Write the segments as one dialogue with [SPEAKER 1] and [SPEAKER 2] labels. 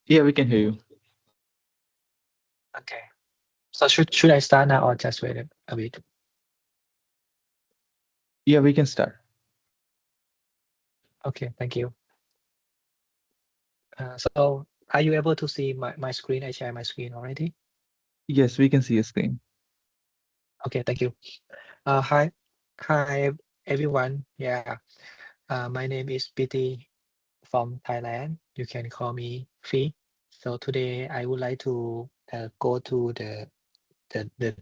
[SPEAKER 1] Yeah, we can hear you.
[SPEAKER 2] Okay. So should I start now or just wait a bit?
[SPEAKER 1] Yeah, we can start.
[SPEAKER 2] Okay, thank you. So are you able to see my screen? I share my screen already.
[SPEAKER 1] Yes, we can see your screen.
[SPEAKER 2] Okay, thank you. Hi everyone. Yeah. My name is Piti from Thailand. You can call me Phi. So today I would like to go to the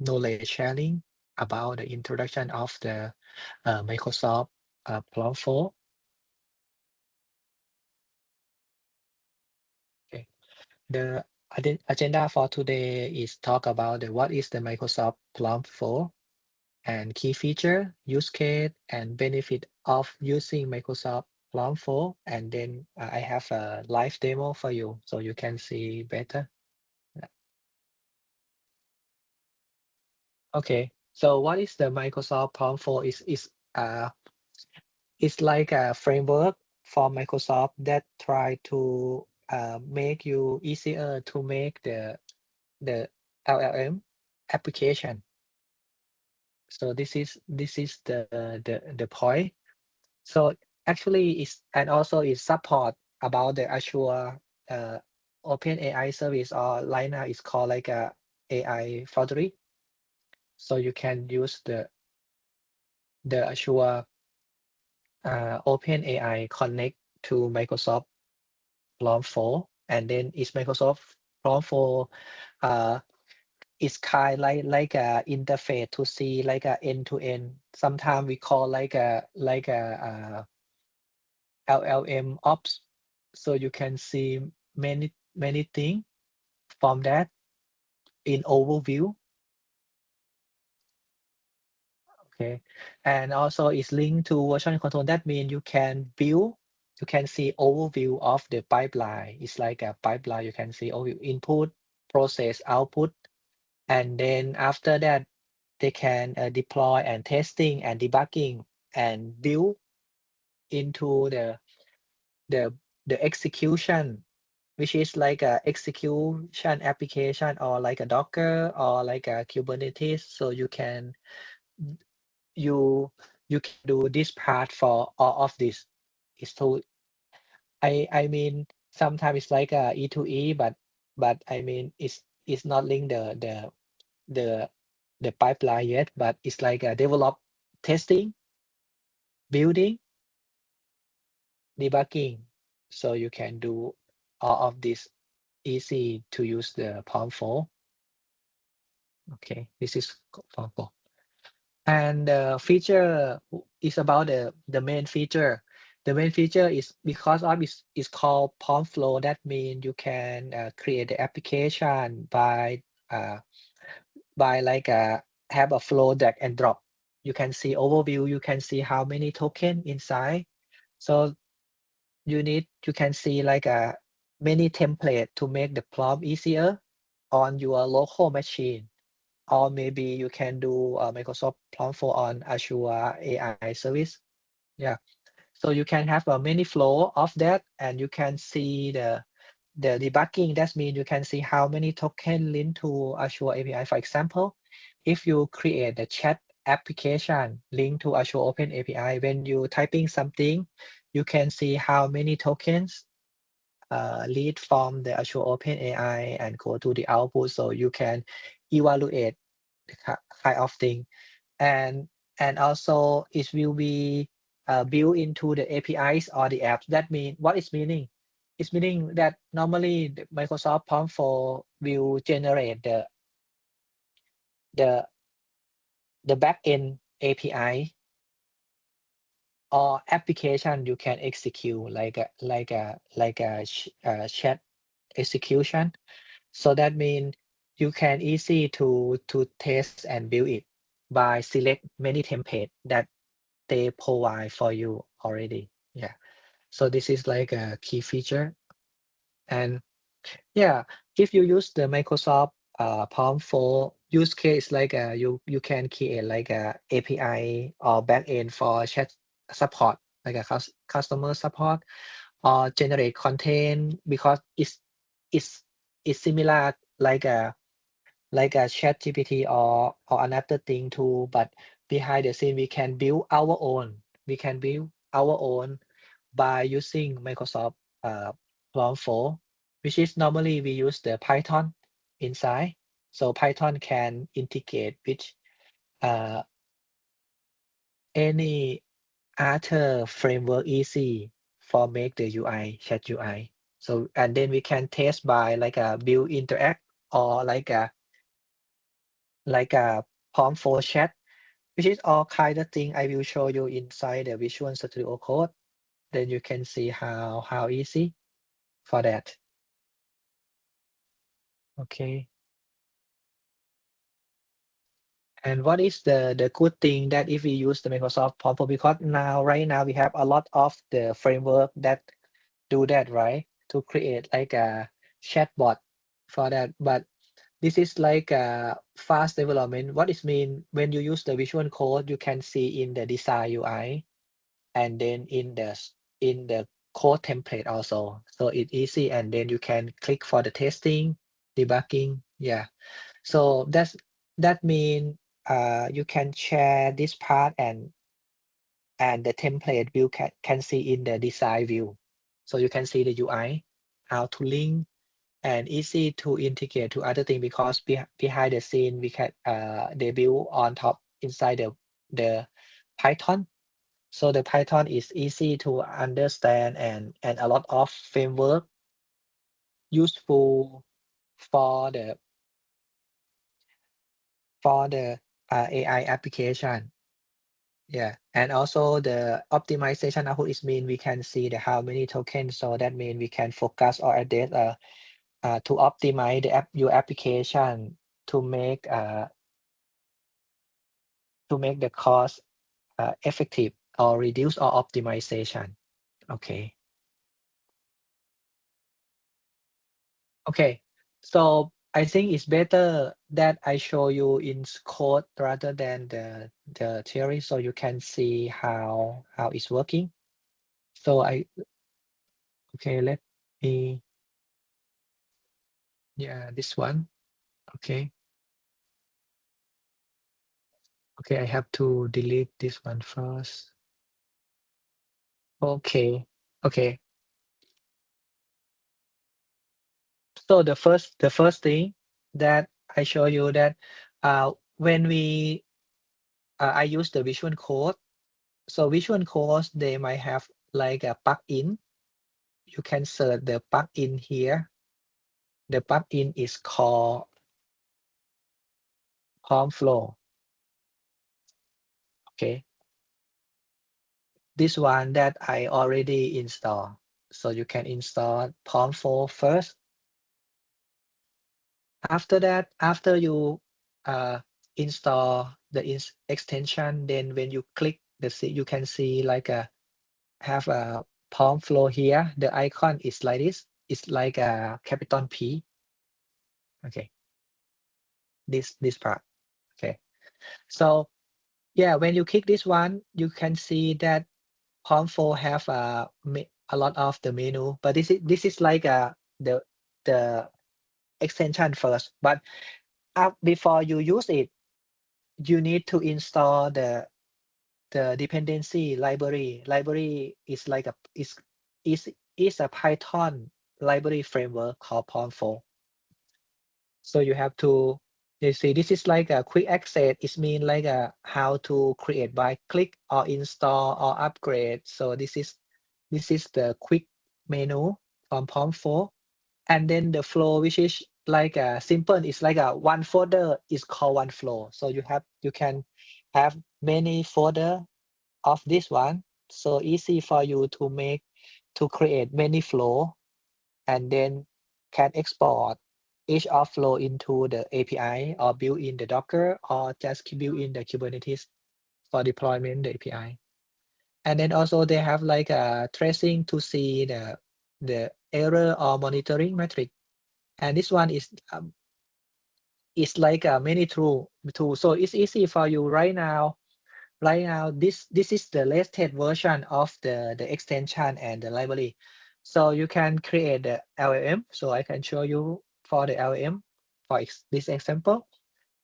[SPEAKER 2] knowledge sharing about the introduction of the Microsoft Prompt. Okay. The agenda for today is talk about what is the Microsoft Plum 4 and key feature, use case, and benefit of using Microsoft Plum 4. And then I have a live demo for you so you can see better. Yeah. Okay, so what is the Microsoft Plum 4? It's like a framework for Microsoft that try to make you easier to make the LLM application. So this is the point. So actually is and also it support about the Azure uh, Open AI service or right now it's called like a AI Foundry. So you can use the Azure Open AI connect to Microsoft Prompt 4 and then it's Microsoft Prompt 4 uh, it's kind like a interface to see like a end to end. Sometimes we call like a LLM ops. So you can see many things from that in overview. Okay, and also it's linked to version control. That means you can see overview of the pipeline. It's like a pipeline. You can see overview input, process, output, and then after that they can deploy and testing and debugging and build into the the execution, which is like a execution application or like a Docker or like a Kubernetes. So you you can do this part for all of this. Is to I mean sometimes it's like a E2E, but I mean it's not linked the the pipeline yet, but it's like a develop testing, building, debugging. So you can do all of this easy to use the Palm 4. Okay, this is Palm 4. And the feature is about the main feature. The main feature is because of is called Palm Flow. That means you can create the application uh, by like have a flow drag and drop. You can see overview. You can see how many token inside. So you can see like many template to make the prompt easier on your local machine, or maybe you can do Microsoft Prompt for on Azure AI service. Yeah, so you can have a many flow of that, and you can see the debugging. That means you can see how many token linked to Azure API. For example, if you create a chat application linked to Azure Open API, when you typing something, you can see how many tokens lead from the Azure Open AI and go to the output, so you can evaluate the kind of thing. And also it will be built into the APIs or the apps. That mean what is meaning? It's meaning that normally the Microsoft Prompt for will generate the the backend API or application you can execute like a chat execution. So that means you can easy to test and build it by select many template that they provide for you already. Yeah. So this is like a key feature. And yeah, if you use the Microsoft Prompt for use case like you can create like a API or backend for chat support, like a customer support, or generate content because it's it's similar like a chat GPT or another thing too, but behind the scene we can build our own. We can build our own by using Microsoft Prompt 4, which is normally we use the Python inside. So Python can integrate with uh, any other framework easy for make the UI, chat UI. So and then we can test by like a build interact or like a prompt for chat, which is all kind of thing I will show you inside the Visual Studio Code. Then you can see how easy for that. Okay. And what is the good thing that if we use the Microsoft Prompt, because now right now we have a lot of the framework that do that, right? To create like a chatbot for that. But this is like a fast development. What it mean when you use the Visual Code, you can see in the design UI and then in the code template also. So it's easy and then you can click for the testing, debugging. Yeah. So that mean you can share this part and the template view can see in the design view. So you can see the UI, how to link and easy to integrate to other thing because behind the scene we can they build on top inside the Python. So the Python is easy to understand and a lot of framework useful for the AI application. Yeah, and also the optimization output is mean we can see the how many tokens. So that mean we can focus or address to optimize the your application to make the cost effective or reduce or optimization. Okay. Okay. So I think it's better that I show you in code rather than the theory so you can see how it's working. So okay, let me yeah, this one. Okay. Okay, I have to delete this one first. Okay. Okay. So the first thing that I show you that when I use the Visual Code. So Visual Codes they might have like a plugin. You can search the plugin here. The plugin is called promptflow. Okay, this one that I already installed. So you can install promptflow first. After that, after you install the extension, then when you click you can see like have a promptflow here. The icon is like this. It's like a capital P. Okay, this part. Okay, so yeah, when you click this one, you can see that Prompt4 have a lot of the menu, but this is like the extension first. But before you use it, you need to install the dependency library. Library is like is a Python library framework called Prompt4. So you have to you see this is like a quick access. It means like how to create by click or install or upgrade. So this is the quick menu from Prompt 4. And then the flow, which is like a simple, it's like a one folder is called one flow. So you can have many folder of this one. So easy for you to create many flow and then can export each of flow into the API or build in the Docker or just build in the Kubernetes for deployment the API. And then also they have like a tracing to see the error or monitoring metric. And this one is like a many tool. So it's easy for you right now. Right now, this is the latest version of the extension and the library. So you can create the LLM. So I can show you for the LLM for this example.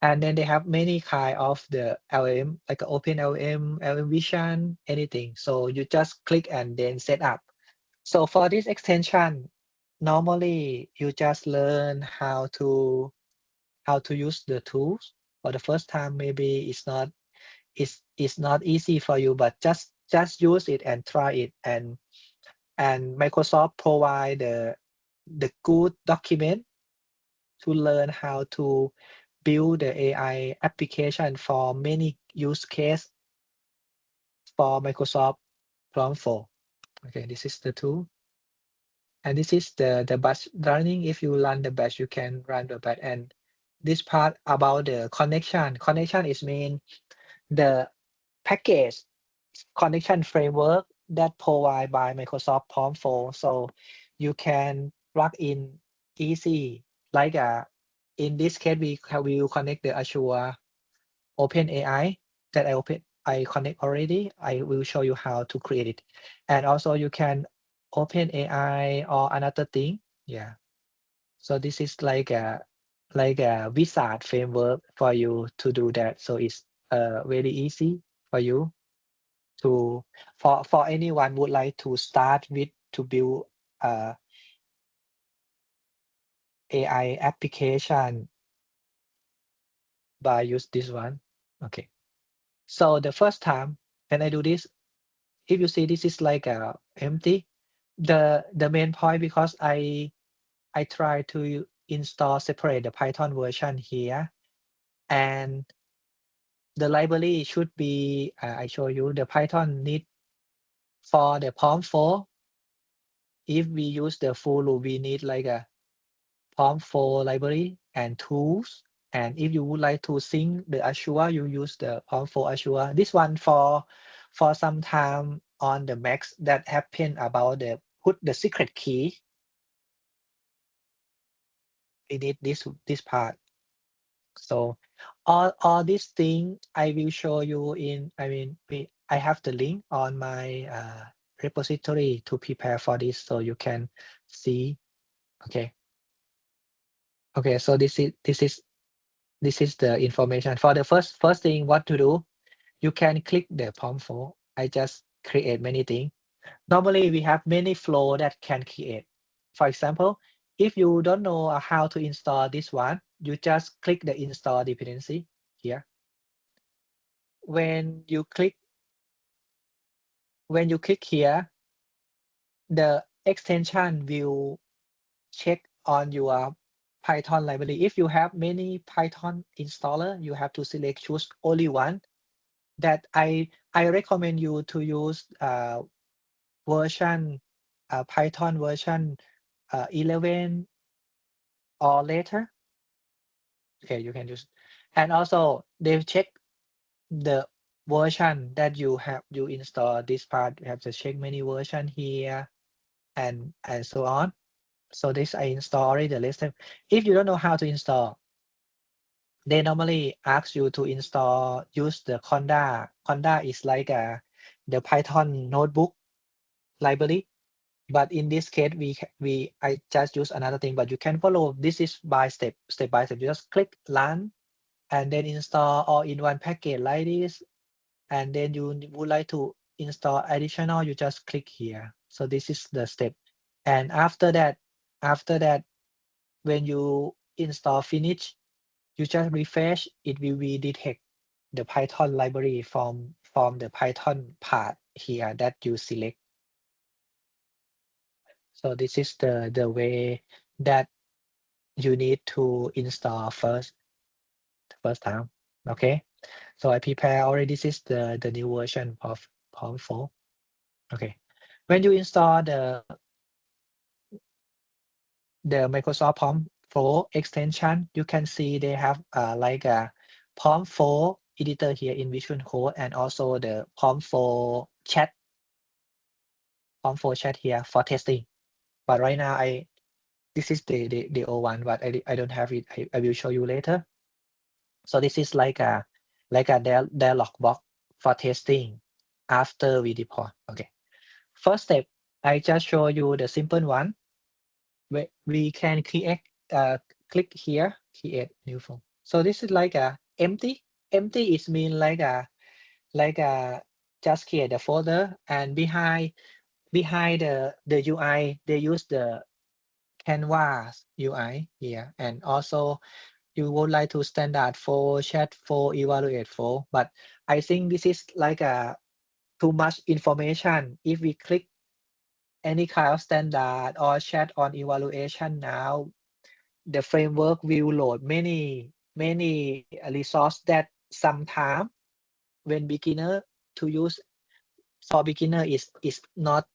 [SPEAKER 2] And then they have many kind of the LLM, like Open LLM, LLM Vision, anything. So you just click and then set up. So for this extension, normally you just learn how to use the tools. For the first time, maybe it's not easy for you, but just use it and try it. And Microsoft provide the good document to learn how to build the AI application for many use case for Microsoft promptflow. Okay, this is the tool. And this is the batch running. If you run the batch, you can run the batch. And this part about the connection. Connection is mean the package connection framework that provide by Microsoft promptflow. So you can plug in easy. Like in this case, we will connect the Azure OpenAI that I connect already. I will show you how to create it. And also you can OpenAI or another thing. Yeah. So this is like a wizard framework for you to do that. So it's very easy for you to for anyone would like to start with to build AI application by use this one. Okay. So the first time when I do this, if you see this is like empty, the main point because I try to install separate the Python version here, and the library should be I show you the Python need for the prompt for. If we use the full loop, we need like a prompt for library and tools. And if you would like to sync the Azure, you use the prompt for Azure. This one for some time on the Macs that happen about the put the secret key. We need this part. So all these things I will show you in. I mean, I have the link on my repository to prepare for this, so you can see. Okay. Okay. So this is the information for the first thing. What to do? You can click the prompt for. I just create many things. Normally, we have many flow that can create. For example, if you don't know how to install this one, you just click the install dependency here. When you click here, the extension will check on your Python library. If you have many Python installer, you have to select choose only one. That I recommend you to use version Python version 11 or later. Okay, you can use. And also they check the version that you install this part. You have to check many version here and so on. So this I install already the list. If you don't know how to install, they normally ask you to install use the Conda. Conda is like the Python notebook library. But in this case, I just use another thing. But you can follow. This is by step by step. You just click run and then install all in one package like this. And then you would like to install additional, you just click here. So this is the step. And after that, when you install finish, you just refresh, it will be detect the Python library from the Python part here that you select. So this is the way that you need to install first time. Okay. So I prepare already. This is the new version of Palm 4. Okay. When you install the Microsoft Palm 4 extension, you can see they have like a Palm 4 editor here in Visual Code, and also the Palm 4 chat here for testing. But right now this is the old one, but I don't have it. I will show you later. So this is like a dialog box for testing after we deploy. Okay. First step, I just show you the simple one. We can create, click here, create new phone. So this is like a empty. Empty is mean like a just create a folder, and behind the UI they use the canvas UI here, and also you would like to standard for chat for evaluate for, but I think this is like a too much information. If we click any kind of standard or chat on evaluation now, the framework will load many resource that sometime when beginner to use, for beginner is not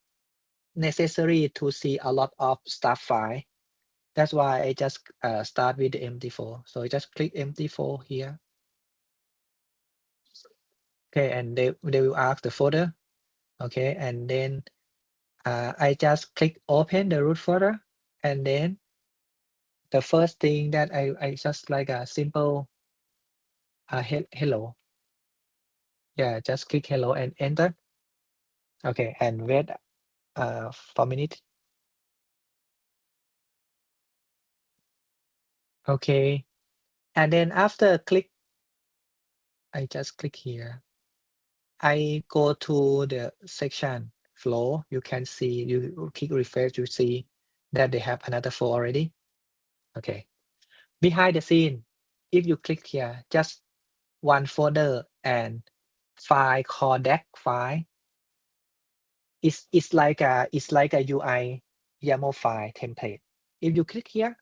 [SPEAKER 2] necessary to see a lot of stuff file. That's why I just start with the MT4. So I just click MT4 here. Okay, and they will ask the folder. Okay, and then I just click open the root folder, and then the first thing that I just like a simple hello. Yeah, just click hello and enter. Okay, and wait for a minute. Okay, and then after click, I just click here. I go to the section flow. You can see, you click refresh, you see that they have another flow already. Okay, behind the scene, if you click here, just one folder and file called deck file. It's like a UI YAML file template. If you click here,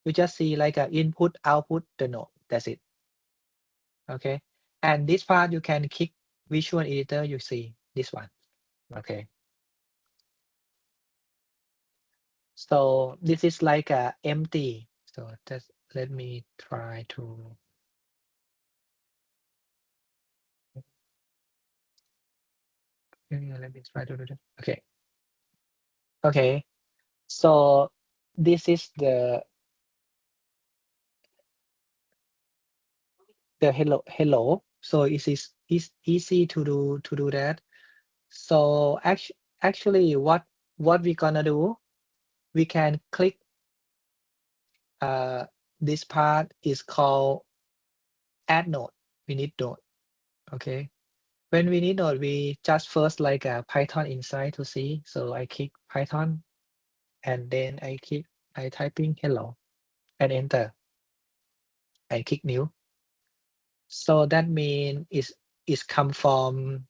[SPEAKER 2] you just see like a input, output, the node. That's it. Okay. And this part you can click visual editor, you see this one. Okay. So this is like a empty. So just let me try to, let me try to do that. Okay. Okay. So this is the hello. So it's easy to do that. So actually what we gonna do, we can click this part is called add node. We need node. Okay. When we need node, we just first like a Python inside to see. So I click Python, and then I typing hello and enter. I click new. So that means is come from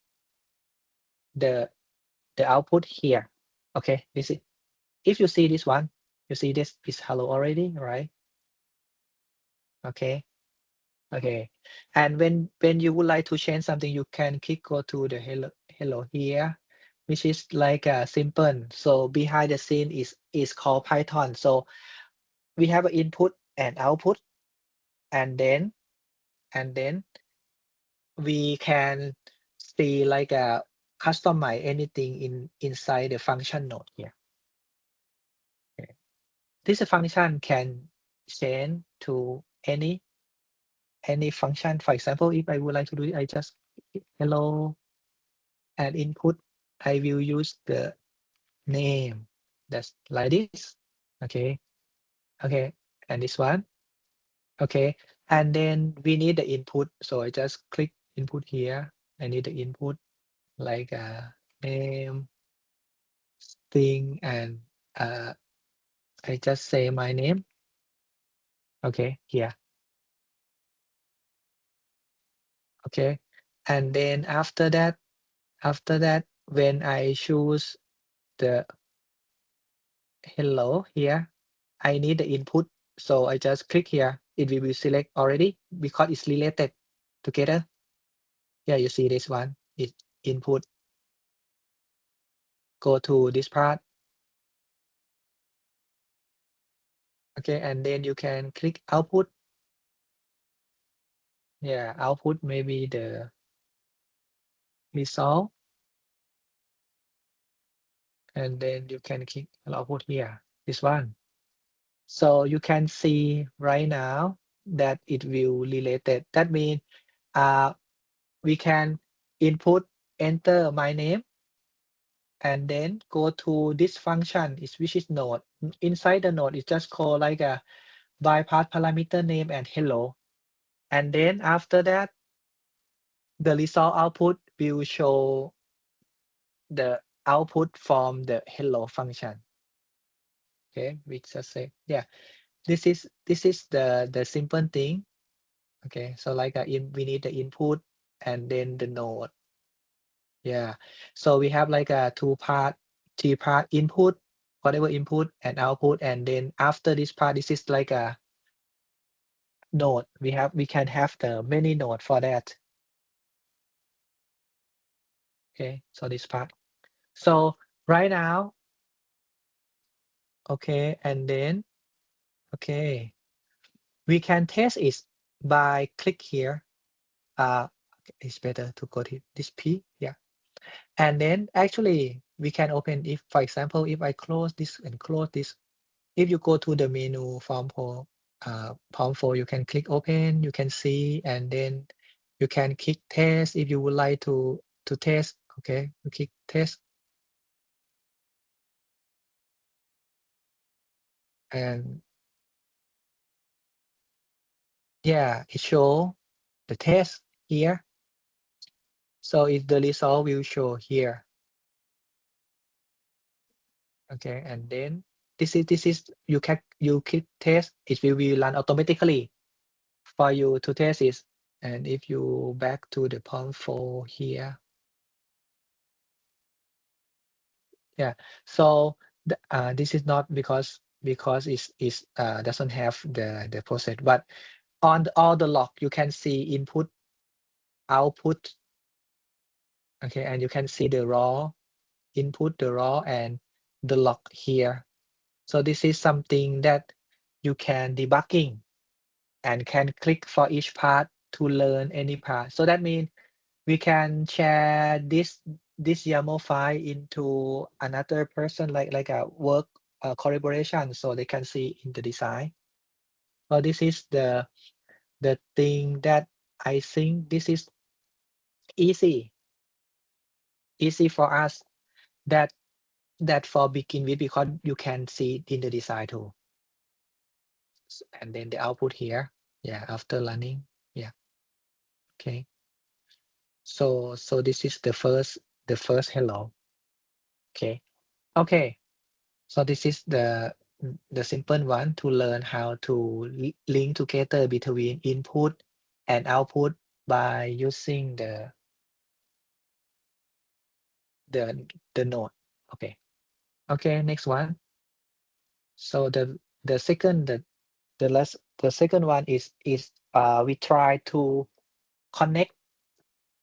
[SPEAKER 2] the output here. Okay, this is, if you see this one, you see this is hello already, right? Okay, okay. And when you would like to change something, you can click go to the hello here, which is like a simple. So behind the scene is called Python. So we have an input and output, and then we can see like a customize anything inside the function node here. Okay. This function can change to any function. For example, if I would like to do it, I just hello and input. I will use the name that's like this. Okay, okay, and this one. Okay, and then we need the input. So I just click input here. I need the input like name, string, and I just say my name. Okay, here. Okay, and then after that, when I choose the hello here, I need the input. So I just click here. It will be select already because it's related together. Yeah, you see this one. It input. Go to this part. Okay, and then you can click output. Yeah, output maybe the result, and then you can click output here. This one. So you can see right now that it will related. That means we can input enter my name, and then go to this function which is node. Inside the node, it just called like a bypass parameter name and hello. And then after that, the result output will show the output from the hello function. Okay, we just say, yeah, this is the simple thing. Okay, so like we need the input and then the node. Yeah, so we have like a three part input, whatever input and output, and then after this part, this is like a node. We can have the many node for that. Okay, so this part. So right now, okay, and then okay, we can test it by click here. It's better to go to this P. Yeah. And then actually we can open if, for example, if I close this and close this, if you go to the menu form for, you can click open, you can see, and then you can click test if you would like to test. Okay, you click test. And yeah, it show the test here. So if the result will show here. Okay, and then this is you click test, it will be run automatically for you to test it. And if you back to the prompt here, yeah. So this is not because it's doesn't have the process, but on all the log you can see input, output. Okay, and you can see the raw input, the raw, and the log here. So this is something that you can debugging and can click for each part to learn any part. So that means we can share this YAML file into another person, like a work collaboration, so they can see in the design. So this is the thing that I think this is easy for us, that for begin with, because you can see it in the design too. And then the output here, yeah, after running, yeah. Okay, so this is the first hello. Okay, so this is the simple one to learn how to link together between input and output by using the node. Okay, next one. So the second the second one is we try to connect.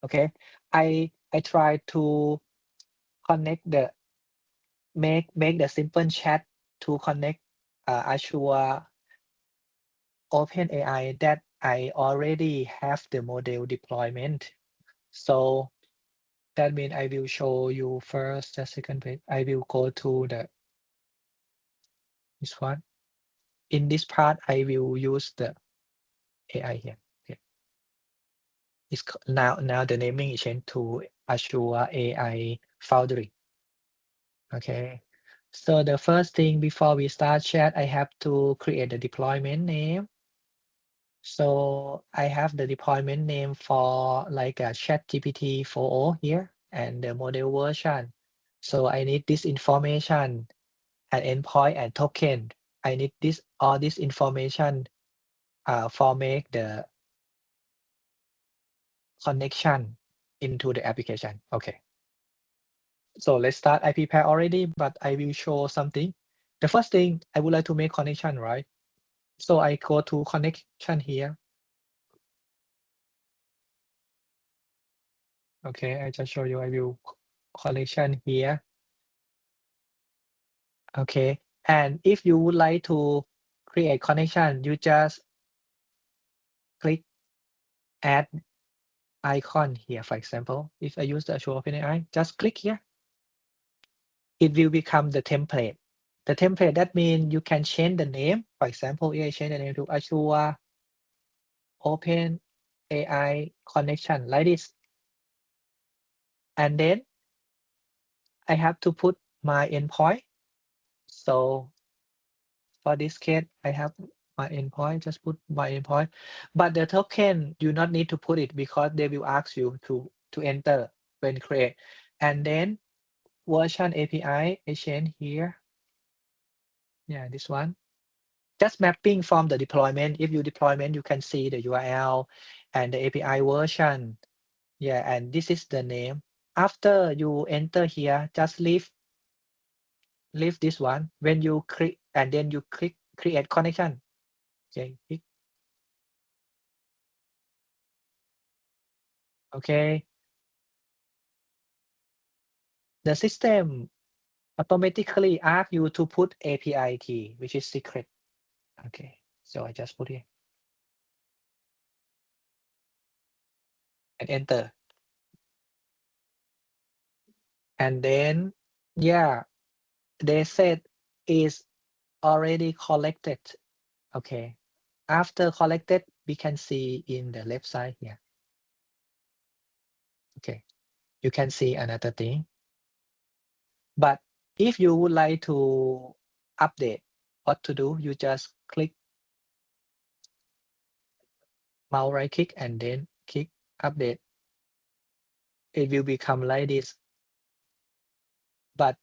[SPEAKER 2] Okay, I try to connect make the simple chat to connect Azure OpenAI that I already have the model deployment. So that means I will show you first the second page. I will go to this one. In this part, I will use the AI here. Okay. It's now the naming is changed to Azure AI Foundry. Okay. So the first thing before we start chat, I have to create the deployment name. So I have the deployment name for like a ChatGPT 4.0 here and the model version. So I need this information and endpoint and token. I need all this information for make the connection into the application. Okay. So let's start. I prepare already, but I will show something. The first thing I would like to make connection, right? So I go to connection here. Okay, I just show you. I will connection here. Okay, and if you would like to create connection, you just click add icon here. For example, if I use the Azure OpenAI, just click here. It will become the template. The template, that means you can change the name. For example, if I change the name to Azure OpenAI connection like this, and then I have to put my endpoint. So for this case, I have my endpoint, just put my endpoint. But the token, you not need to put it because they will ask you to enter when create. And then version API, I change here. Yeah, this one. Just mapping from the deployment. If you deployment, you can see the URL and the API version. Yeah, and this is the name. After you enter here, just leave this one. When you click and then you click create connection. Okay, okay. The system automatically ask you to put API key, which is secret. Okay, so I just put it and enter. And then, yeah, they said is already collected. Okay. After collected, we can see in the left side here. Okay. You can see another thing. But if you would like to update, what to do? You just click mouse right click and then click update. It will become like this. But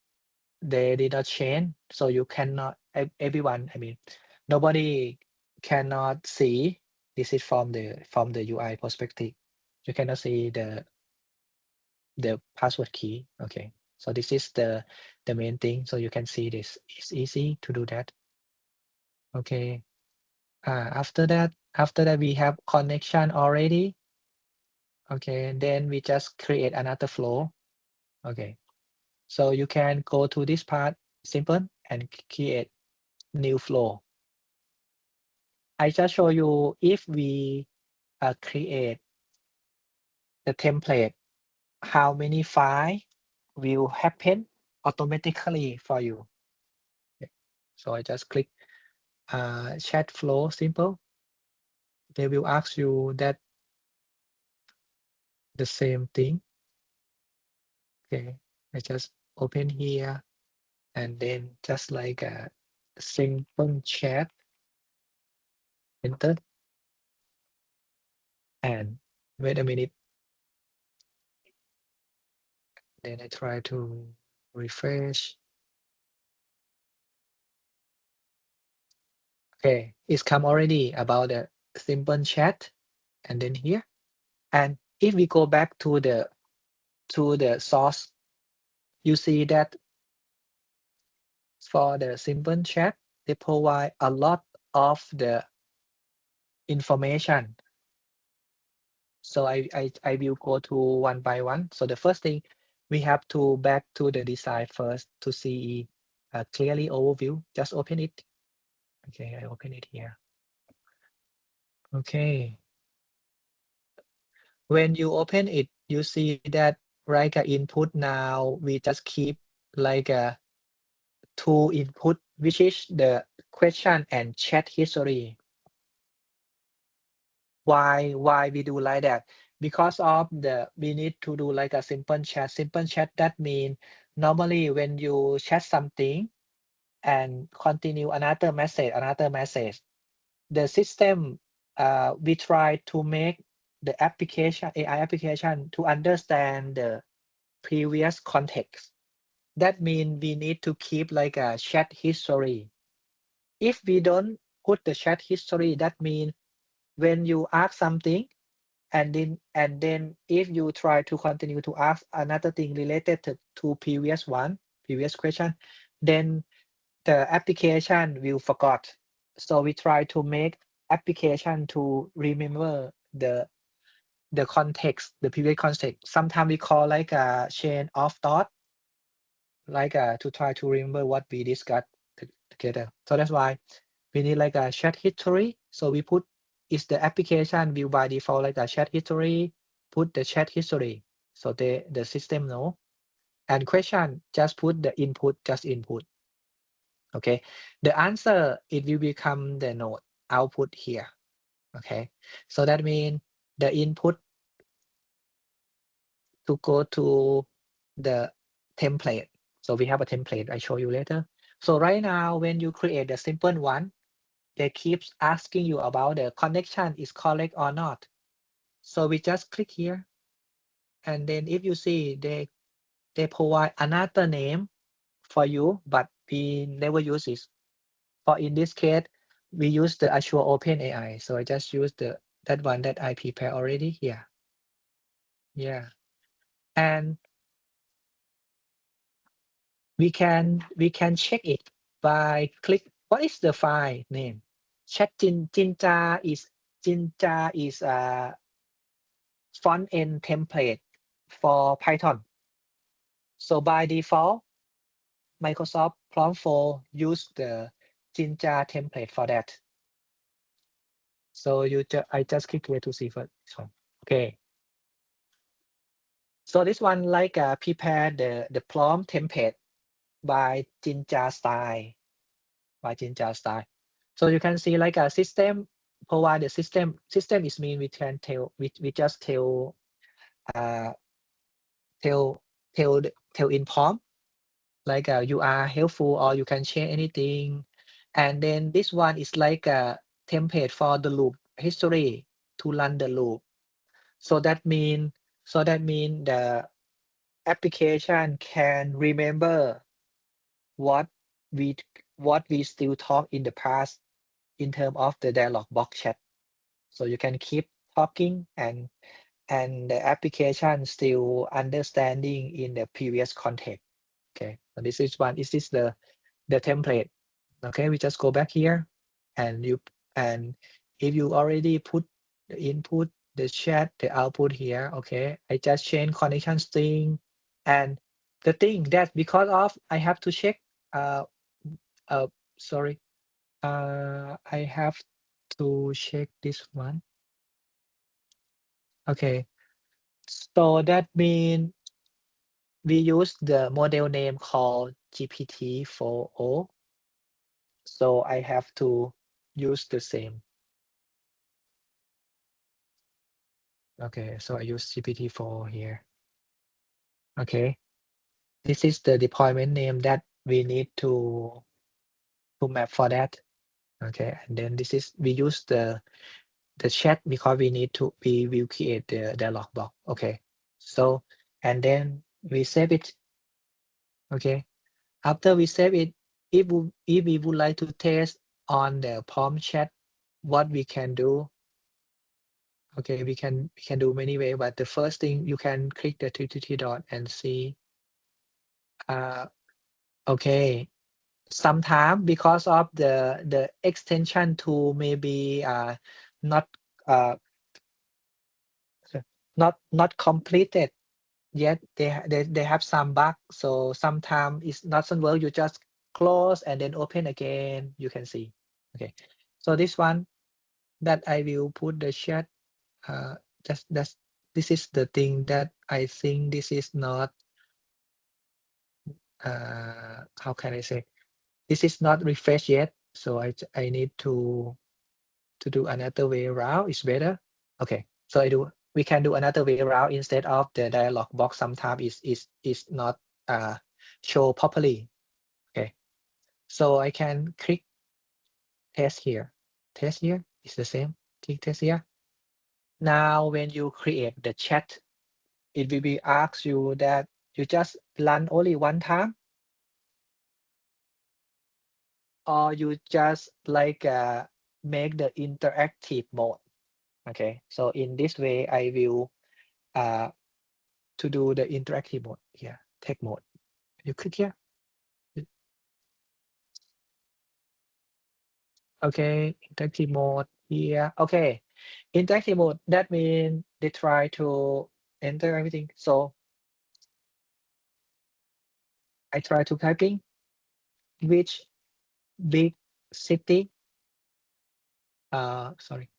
[SPEAKER 2] they did not change, so you cannot everyone, I mean, nobody cannot see. This is from the UI perspective. You cannot see the password key. Okay, so this is the main thing. So you can see this. It's easy to do that. Okay. After that we have connection already. Okay, then we just create another flow. Okay, so you can go to this part, simple, and create new flow. I just show you if we create the template, how many file will happen automatically for you. Yeah. So I just click chat flow simple. They will ask you that the same thing. Okay, I just open here and then just like a simple chat, enter, and wait a minute. Then I try to refresh. Okay, it's come already about the simple chat, and then here. And if we go back to the source, you see that for the simple chat, they provide a lot of the information. So I will go to one by one. So the first thing, we have to back to the design first to see clearly overview. Just open it. Okay, I open it here. Okay. When you open it, you see that like a input now, we just keep like a two input, which is the question and chat history. Why we do like that? Because of we need to do like a simple chat. Simple chat, that mean normally when you chat something and continue another message, the system we try to make the application, AI application, to understand the previous context. That mean we need to keep like a chat history. If we don't put the chat history, that mean when you ask something and then if you try to continue to ask another thing related to previous question, then the application will forgot. So we try to make application to remember the context, the previous context. Sometimes we call like a chain of thought, like to try to remember what we discussed together. So that's why we need like a chat history. So we put is the application will by default like a chat history, put the chat history. So the system know. And question, just put the input, just input. Okay. The answer, it will become the node output here. Okay. So that means the input to go to the template. So we have a template I show you later. So right now, when you create the simple one, they keeps asking you about the connection is correct or not. So we just click here, and then if you see they provide another name for you, but we never use it. For in this case, we use the Azure OpenAI. So I just use that one that I prepare already here. Yeah, and we can check it by click. What is the file name? Chat Jinja is a front end template for Python. So by default, Microsoft promptflow use the Jinja template for that. So I just click here to see for this one. Okay. So this one like prepare the prompt template by Jinja style. So you can see like a system provide the system. System is mean we can tell we just uh tell tell in prompt like you are helpful or you can share anything. And then this one is like a template for the loop history to run the loop. So that mean the application can remember what we what we still talk in the past in terms of the dialog box chat. So you can keep talking and the application still understanding in the previous context. Okay, so this is one. This is the template. Okay, we just go back here, and if you already put the input, the chat, the output here. Okay, I just change connection string, and the thing that because of I have to check. Uh, uh, sorry. I have to check this one. Okay, so that means we use the model name called GPT-4o. So I have to use the same. Okay, so I use GPT-4 here. Okay, this is the deployment name that we need to map for that. Okay, and then this is we use the chat because we will create the dialog box. Okay, so and then we save it. Okay, after we save it, if we would like to test on the prompt chat, what we can do. Okay, we can do many way, but the first thing you can click the three dot and see. Uh, okay, sometime because of the extension tool maybe not uh not completed yet. They have some bug, so sometimes it's not well. You just close and then open again. You can see. Okay, so this one that I will put the chat. Uh, that's this is the thing that I think this is not. How can I say? This is not refreshed yet, so I need to do another way around. It's better. Okay, so we can do another way around instead of the dialog box. Sometimes is not show properly. Okay, so I can click test here. Test here is the same. Click test here. Now when you create the chat, it will be ask you that you just run only one time, or you just like make the interactive mode. Okay, so in this way I will uh to do the interactive mode here, tech mode. You click here. Okay, interactive mode here. Okay, interactive mode, that means they try to enter everything. So I try to typing which big city. Sorry.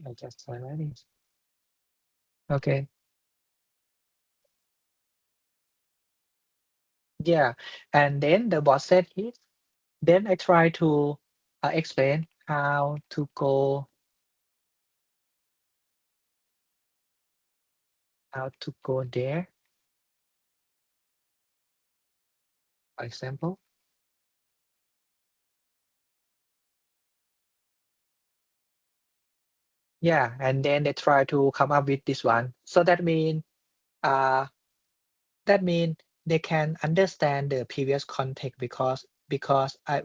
[SPEAKER 2] I just try like this. Okay. Yeah, and then the boss said it. Then I try to explain. how to go there, for example. Yeah, and then they try to come up with this one. So uh, that mean they can understand the previous context because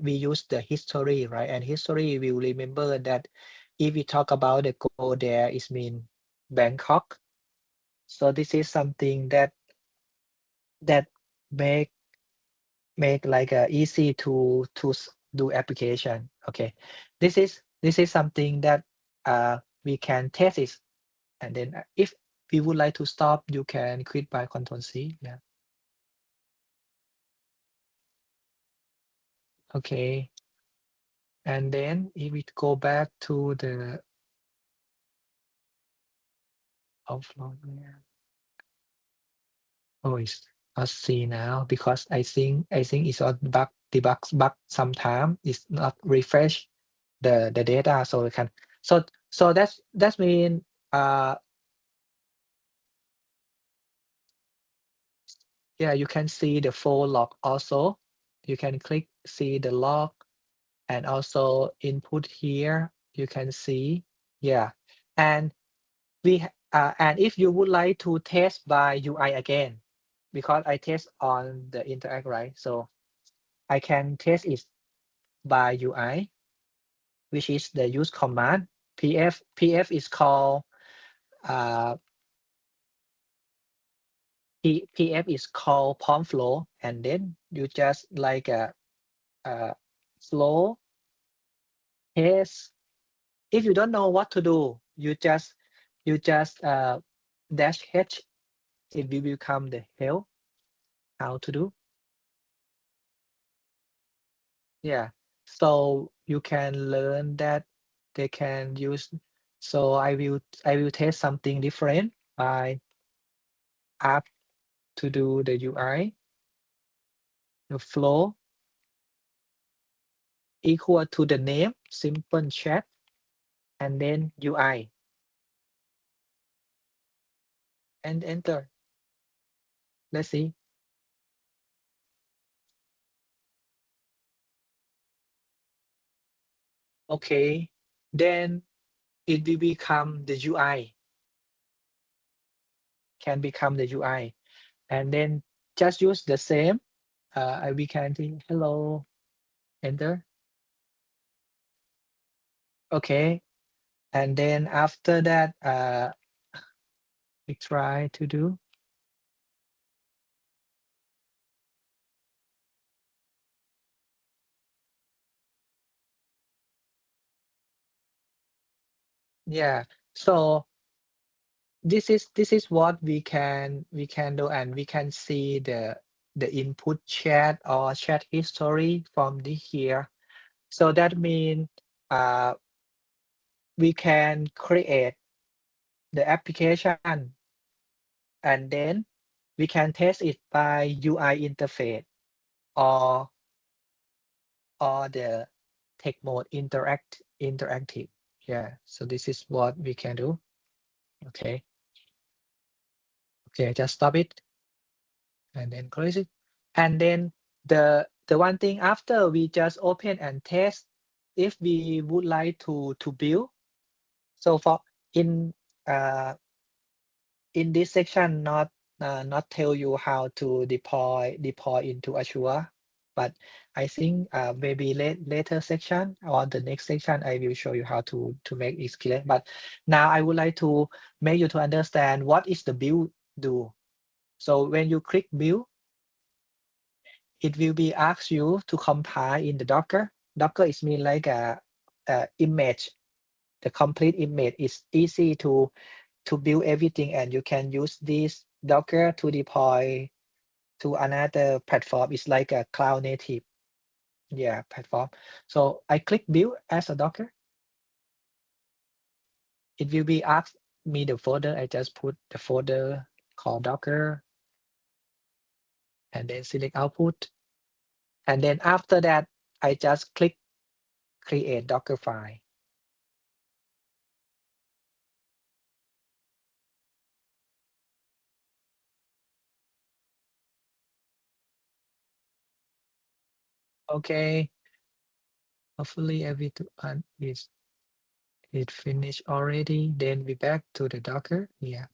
[SPEAKER 2] we use the history, right? And history will remember that if we talk about the go there, it mean Bangkok. So this is something that make like easy to do application. Okay, this is something that we can test it, and then if we would like to stop, you can quit by Control C. Yeah. Okay, and then if we go back to the offload, yeah. Oh, it's not see now because I think it's on bug sometime. It's not refresh the data, so we can so that's mean uh yeah, you can see the full log also. You can click see the log and also input here. You can see, yeah, and and if you would like to test by UI again, because I test on the Interact, right? So I can test it by UI, which is the use command. PF is called uh, PF is called promptflow, and then you just like a flow test. If you don't know what to do, you just dash h. It will become the help how to do. Yeah. So you can learn that they can use. So I will test something different by app to do the UI, the flow equal to the name, simple chat, and then UI and enter. Let's see. Okay. Then it will become the UI, can become the UI. And then just use the same. We can think hello, enter. Okay. And then after that, we try to do. Yeah. So this is what we can do, and we can see the input chat or chat history from the here. So that means uh, we can create the application, and then we can test it by UI interface or the tech mode interactive. Yeah. So this is what we can do. Okay. Okay. Just stop it and then close it. And then the one thing after we just open and test if we would like to build. So for in uh, in this section, not tell you how to deploy into Azure, but I think maybe later section or the next section I will show you how to make it clear. But now I would like to make you to understand what is the build do. So when you click build, it will be ask you to compile in the Docker. Docker is mean like a image. The complete image is easy to build everything, and you can use this Docker to deploy to another platform. It's like a cloud native, yeah, platform. So I click build as a Docker. It will be asked me the folder. I just put the folder called Docker and then select output. And then after that, I just click create Docker file. Okay, hopefully everyone is it finished already. Then we back to the Docker. Yeah.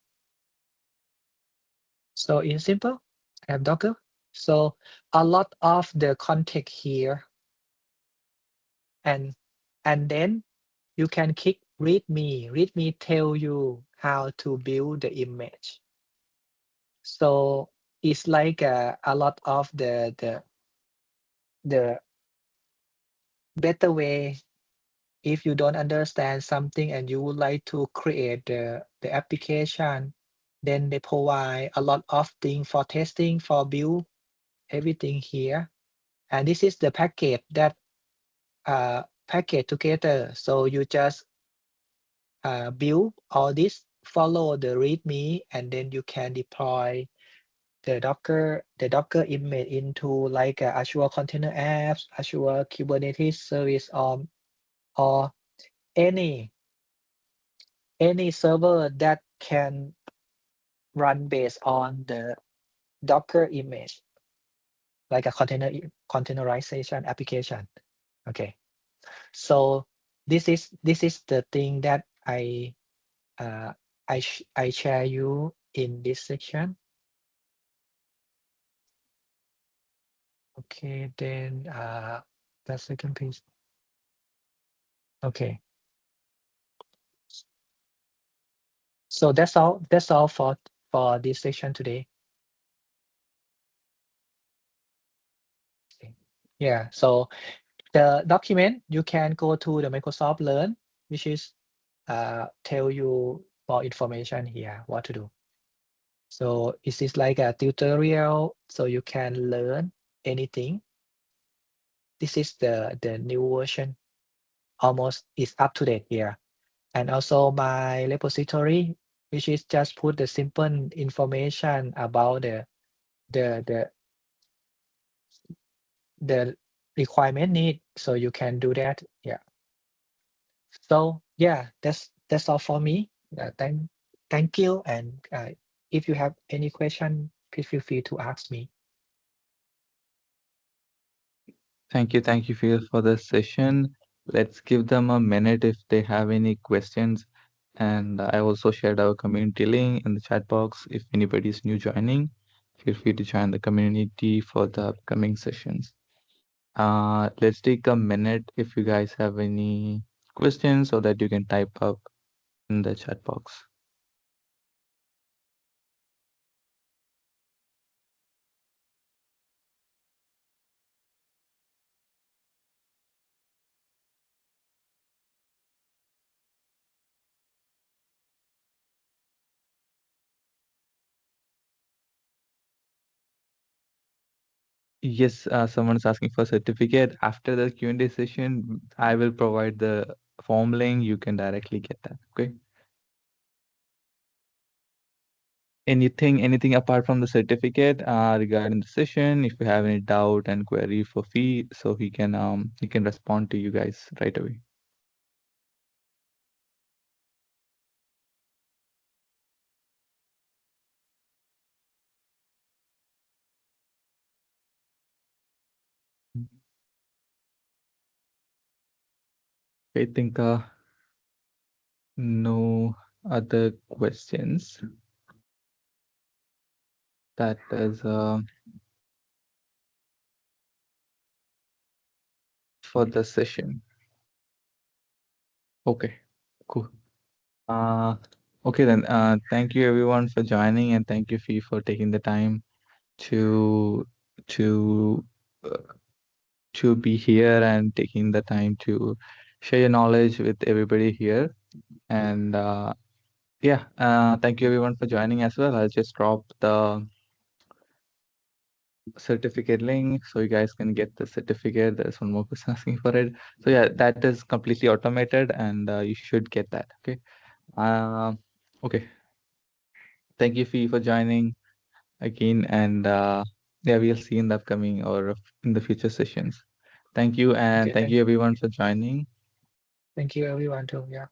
[SPEAKER 2] So in simple, I have Docker. So a lot of the context here, and then you can click readme. Readme tell you how to build the image. So it's like a lot of the better way. If you don't understand something and you would like to create the application, then they provide a lot of things for testing, for build everything here. And this is the package that package together. So you just build all this, follow the README, and then you can deploy the Docker image into like Azure Container Apps, Azure Kubernetes Service, or any server that can run based on the Docker image, like a containerization application. Okay, so this is the thing that uh, I share you in this section. Okay, then the second piece. Okay, so that's all. That's all for this section today. Okay. Yeah. So the document you can go to the Microsoft Learn, which is tell you more information here what to do. So it is like a tutorial, so you can learn anything. This is the new version, almost is up to date here. And also my repository, which is just put the simple information about the the the requirement need, so you can do that. Yeah. So yeah, that's all for me. Thank you. And if you have any question, please feel free to ask me.
[SPEAKER 1] Thank you, Phil, for this session. Let's give them a minute if they have any questions. And I also shared our community link in the chat box. If anybody is new joining, feel free to join the community for the upcoming sessions. Let's take a minute if you guys have any questions so that you can type up in the chat box. Yes, someone's asking for certificate. After the Q&A session, I will provide the form link. You can directly get that. Okay. Anything apart from the certificate regarding the session, if you have any doubt and query for fee, so he can respond to you guys right away. I think no other questions. That is for the session. Okay, cool. Uh, okay then. Thank you everyone for joining, and thank you Fee for taking the time to to uh, to be here and taking the time to share your knowledge with everybody here. And yeah, thank you everyone for joining as well. I'll just drop the certificate link so you guys can get the certificate. There's one more person asking for it. So yeah, that is completely automated, and you should get that. Okay. Uh, okay. Thank you Fee for joining again, and yeah, we'll see in the upcoming or in the future sessions. Thank you, and
[SPEAKER 2] Okay,
[SPEAKER 1] thank you everyone for joining.
[SPEAKER 2] thank you everyone too. Yeah.